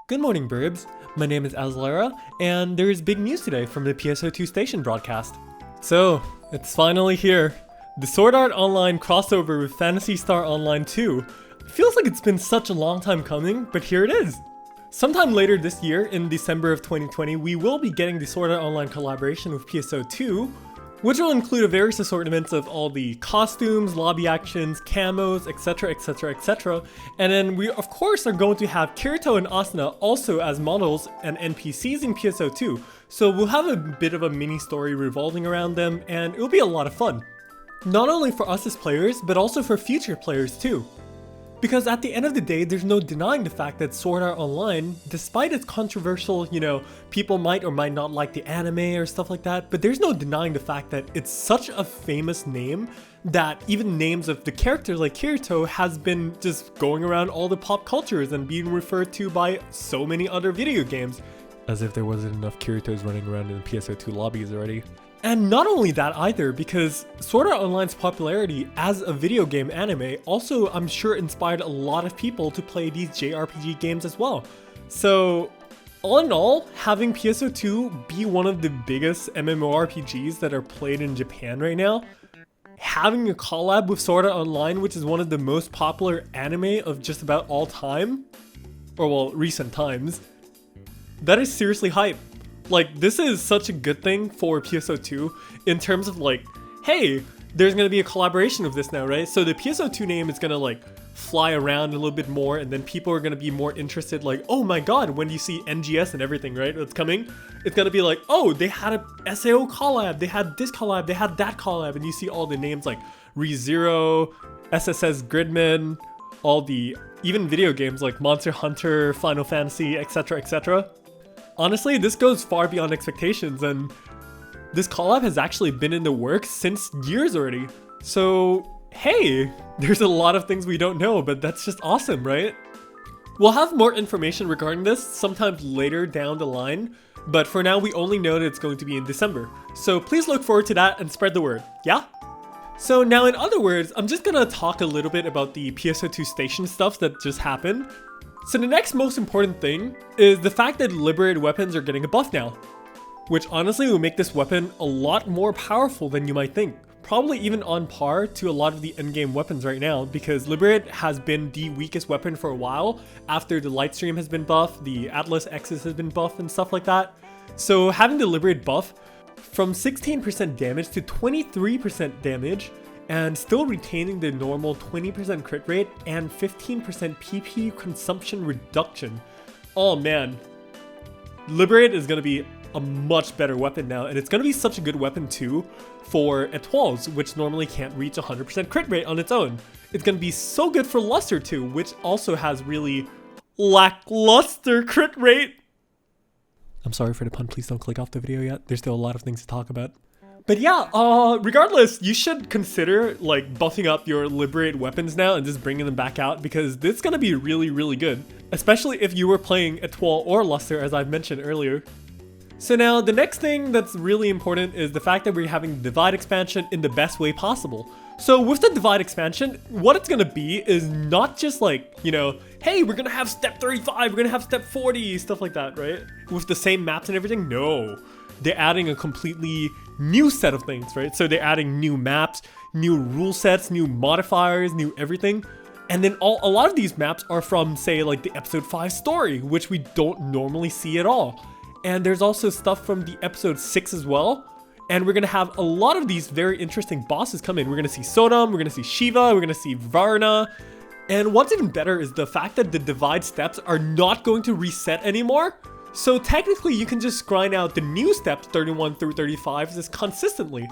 Good morning, Burbs. My name is Azlara, and there is big news today from the PSO2 station broadcast. So, it's finally here. The Sword Art Online crossover with Phantasy Star Online 2. Feels like it's been such a long time coming, but here it is. Sometime later this year, in December of 2020, we will be getting the Sword Art Online collaboration with PSO2, which will include a various assortments of all the costumes, lobby actions, camos, etc, etc, etc. And then we of course are going to have Kirito and Asuna also as models and NPCs in PSO2. So we'll have a bit of a mini story revolving around them, and it'll be a lot of fun. Not only for us as players, but also for future players too. Because at the end of the day, there's no denying the fact that Sword Art Online, despite its controversial, people might or might not like the anime or stuff like that, but there's no denying the fact that it's such a famous name that even names of the characters like Kirito has been just going around all the pop cultures and being referred to by so many other video games. As if there wasn't enough Kiritos running around in the PSO2 lobbies already. And not only that either, because Sword Art Online's popularity as a video game anime also, I'm sure, inspired a lot of people to play these JRPG games as well. So, all in all, having PSO2 be one of the biggest MMORPGs that are played in Japan right now, having a collab with Sword Art Online, which is one of the most popular anime of just about all time, or well, recent times, that is seriously hype. Like, this is such a good thing for PSO2 in terms of like, hey, there's gonna be a collaboration of this now, right? So the PSO2 name is gonna like fly around a little bit more, and then people are gonna be more interested, like, oh my god, when you see NGS and everything, right, that's coming, it's gonna be like, oh, they had a SAO collab, they had this collab, they had that collab, and you see all the names like ReZero, SSS Gridman, all the, even video games like Monster Hunter, Final Fantasy, etc, etc. Honestly, this goes far beyond expectations, and this collab has actually been in the works since years already. So, hey, there's a lot of things we don't know, but that's just awesome, right? We'll have more information regarding this sometime later down the line, but for now we only know that it's going to be in December. So please look forward to that and spread the word, yeah? So now, in other words, I'm just gonna talk a little bit about the PSO2 station stuff that just happened. So the next most important thing is the fact that Liberate weapons are getting a buff now, which honestly will make this weapon a lot more powerful than you might think. Probably even on par to a lot of the endgame weapons right now, because Liberate has been the weakest weapon for a while after the Lightstream has been buffed, the Atlas X's has been buffed and stuff like that. So having the Liberate buff from 16% damage to 23% damage, and still retaining the normal 20% crit rate and 15% PP consumption reduction. Oh man, Liberate is going to be a much better weapon now, and it's going to be such a good weapon too for Étoiles, which normally can't reach 100% crit rate on its own. It's going to be so good for Luster too, which also has really lackluster crit rate. I'm sorry for the pun, please don't click off the video yet. There's still a lot of things to talk about. But yeah, regardless, you should consider like buffing up your Liberate weapons now and just bringing them back out, because this is going to be really, really good. Especially if you were playing Étoile or Luster, as I've mentioned earlier. So now, the next thing that's really important is the fact that we're having the Divide expansion in the best way possible. So with the Divide expansion, what it's going to be is not just like, hey, we're going to have step 35, we're going to have step 40, stuff like that, right? With the same maps and everything? No. They're adding a completely new set of things, right? So they're adding new maps, new rule sets, new modifiers, new everything. And then a lot of these maps are from, say, like the episode 5 story, which we don't normally see at all. And there's also stuff from the episode 6 as well. And we're going to have a lot of these very interesting bosses come in. We're going to see Sodam, we're going to see Shiva, we're going to see Varna. And what's even better is the fact that the Divide steps are not going to reset anymore. So technically you can just grind out the new steps 31 through 35 just consistently.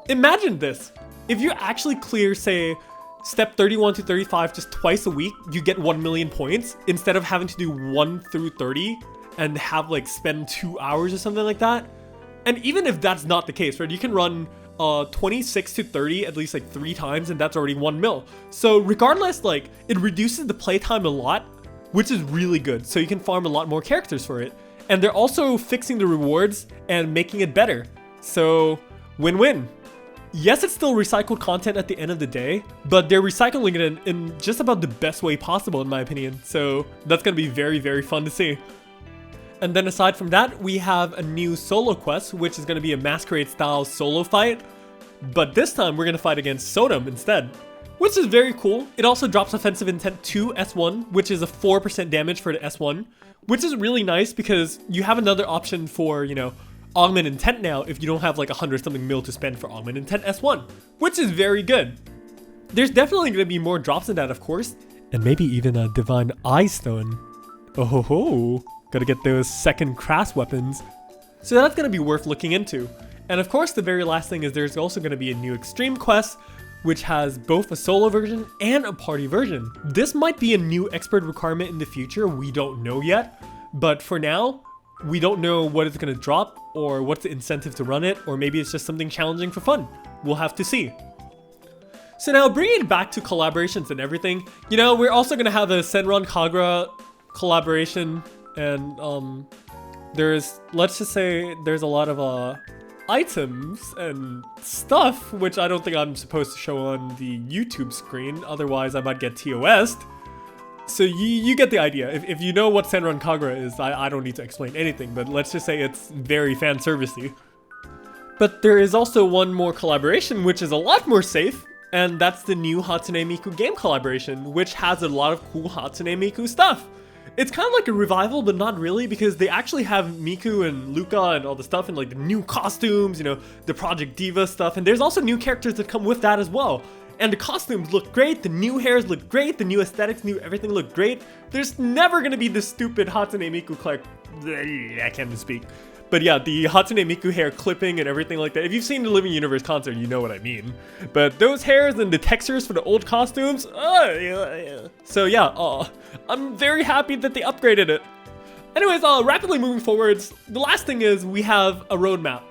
Imagine this. If you actually clear, say, step 31 to 35 just twice a week, you get 1 million points instead of having to do 1 through 30 and have like spend 2 hours or something like that. And even if that's not the case, right, you can run 26 to 30 at least like 3 times, and that's already 1 mil. So regardless, like, it reduces the playtime a lot, which is really good, so you can farm a lot more characters for it. And they're also fixing the rewards and making it better. So, win-win. Yes, it's still recycled content at the end of the day, but they're recycling it in just about the best way possible in my opinion. So that's gonna be very, very fun to see. And then aside from that, we have a new solo quest, which is gonna be a Masquerade-Style solo fight. But this time we're gonna fight against Sodam instead, which is very cool. It also drops Offensive Intent 2 S1, which is a 4% damage for the S1, which is really nice because you have another option for, you know, Augment Intent now if you don't have like 100 something mil to spend for Augment Intent S1, which is very good. There's definitely going to be more drops in that, of course, and maybe even a Divine Eye Stone. Oh ho ho, gotta get those second crass weapons. So that's going to be worth looking into. And of course, the very last thing is there's also going to be a new Extreme quest, which has both a solo version and a party version. This might be a new expert requirement in the future, we don't know yet, but for now, we don't know what it's going to drop or what's the incentive to run it, or maybe it's just something challenging for fun. We'll have to see. So now bringing it back to collaborations and everything, you know, we're also going to have a Senran Kagura collaboration, and let's just say there's a lot of items and stuff, which I don't think I'm supposed to show on the YouTube screen, otherwise I might get TOS'd. So you get the idea. If you know what Senran Kagura is, I don't need to explain anything, but let's just say it's very fan servicey. But there is also one more collaboration which is a lot more safe, and that's the new Hatsune Miku game collaboration, which has a lot of cool Hatsune Miku stuff. It's kind of like a revival, but not really, because they actually have Miku and Luca and all the stuff and like the new costumes, you know, the Project Diva stuff, and there's also new characters that come with that as well. And the costumes look great, the new hairs look great, the new aesthetics, everything look great. There's never gonna be this stupid Hatsune Miku I can't even speak. But yeah, the Hatsune Miku hair clipping and everything like that. If you've seen the Living Universe concert, you know what I mean. But those hairs and the textures for the old costumes, So yeah, I'm very happy that they upgraded it. Anyways, rapidly moving forwards, the last thing is we have a roadmap.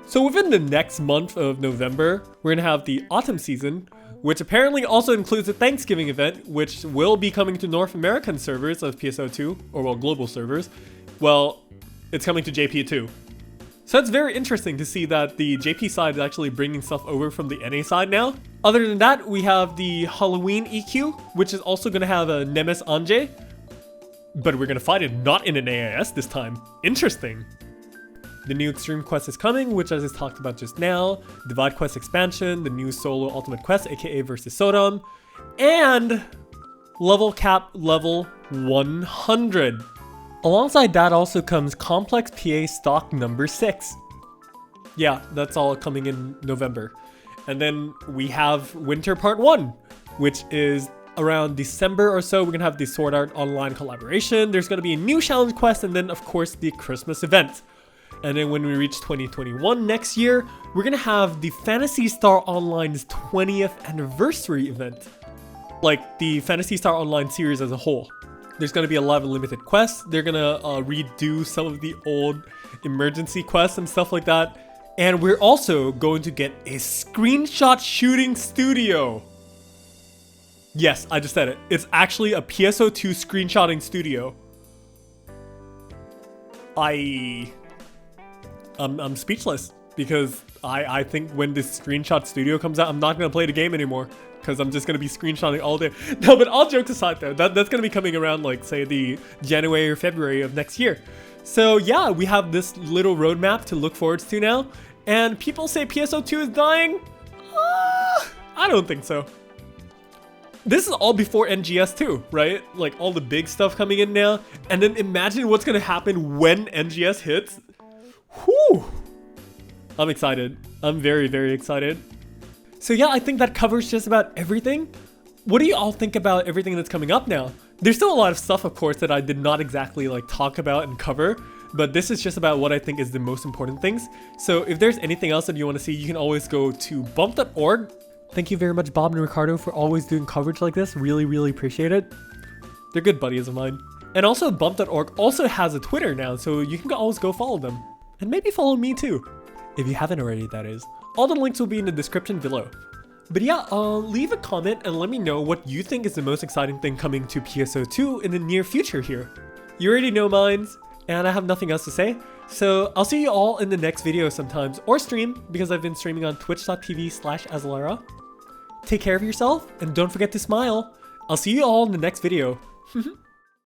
So within the next month of November, we're gonna have the autumn season, which apparently also includes a Thanksgiving event, which will be coming to North American servers of PSO2, or well, global servers. Well, it's coming to JP too. So it's very interesting to see that the JP side is actually bringing stuff over from the NA side now. Other than that, we have the Halloween EQ, which is also gonna have a Nemes Anje, but we're gonna fight it not in an AIS this time. Interesting. The new Extreme Quest is coming, which I just talked about just now, Divide Quest expansion, the new solo Ultimate Quest, aka versus Sodam, and level cap level 100. Alongside that also comes Complex PA stock number 6. Yeah, that's all coming in November. And then we have Winter Part 1, which is around December or so. We're gonna have the Sword Art Online collaboration, there's gonna be a new challenge quest, and then of course the Christmas event. And then when we reach 2021 next year, we're gonna have the Phantasy Star Online's 20th anniversary event. Like the Phantasy Star Online series as a whole. There's gonna be a lot of limited quests. They're gonna redo some of the old emergency quests and stuff like that. And we're also going to get a screenshot shooting studio. Yes, I just said it. It's actually a PSO2 screenshotting studio. I'm speechless because I think when this screenshot studio comes out, I'm not gonna play the game anymore because I'm just gonna be screenshotting all day. No, but all jokes aside though, that's gonna be coming around like say the January or February of next year. So yeah, we have this little roadmap to look forward to now. And people say PSO2 is dying. I don't think so. This is all before NGS too, right? Like all the big stuff coming in now. And then imagine what's gonna happen when NGS hits. Whew! I'm excited. I'm very, very excited. So yeah, I think that covers just about everything. What do you all think about everything that's coming up now? There's still a lot of stuff, of course, that I did not exactly like talk about and cover, but this is just about what I think is the most important things. So if there's anything else that you want to see, you can always go to bump.org. Thank you very much, Bob and Ricardo, for always doing coverage like this. Really, really appreciate it. They're good buddies of mine. And also bump.org also has a Twitter now, so you can always go follow them. And maybe follow me too, if you haven't already, that is. All the links will be in the description below. But yeah, leave a comment and let me know what you think is the most exciting thing coming to PSO2 in the near future here. You already know mine, and I have nothing else to say. So I'll see you all in the next video sometimes, or stream, because I've been streaming on twitch.tv/Azalera. Take care of yourself, and don't forget to smile. I'll see you all in the next video.